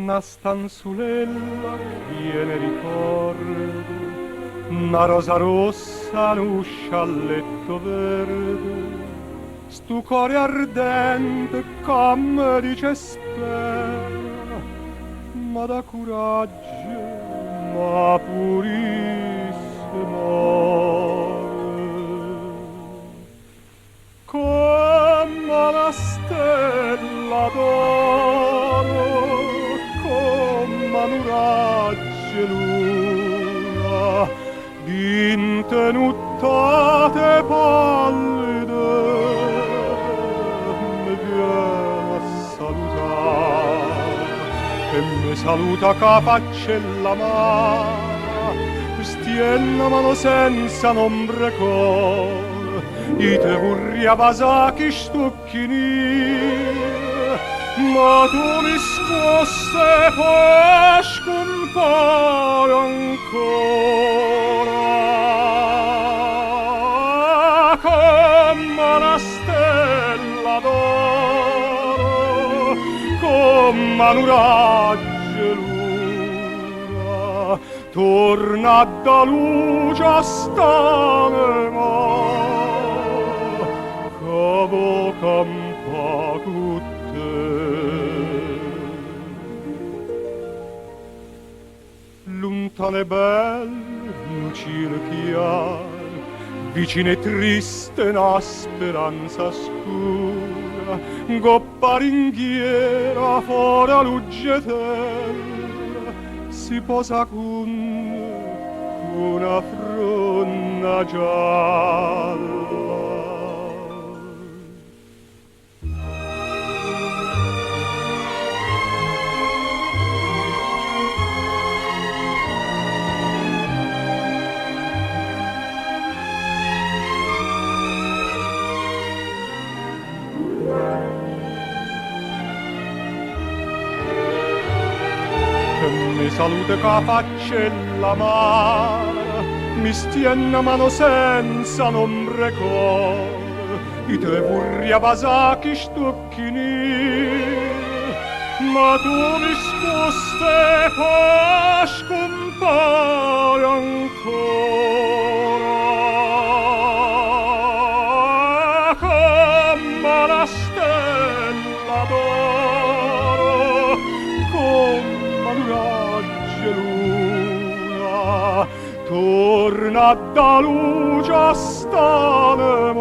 una stanzulella piena ricordo, una rosa rossa, un scialletto verde, stu cuore ardente come dice spera, ma da coraggio, ma purissimo. Come la stella d'oro, come un raggio luna, d'intenuttate pallide, mi viene a salutare, e mi saluta che faccia la mano, stienne mano senza nombre cor, i te vorria basacchi stucchini, ma tu mi scosse poi scompare ancora come una stella d'oro, come un raggio luna, torna da luce a stare campa con te. Lontano e bello, un cielo chiaro, vicino e triste una speranza scura, goppa ringhiera fuori a luggetella, si posa con una fronna gialla. Mi saluta che faccia la mano, mi stienne mano senza nombre cor, i te vorria basacchi stucchini, ma tu mi scoste poi scompare ancora come la stella d'oro, come un raggio luna, torna da luce a stare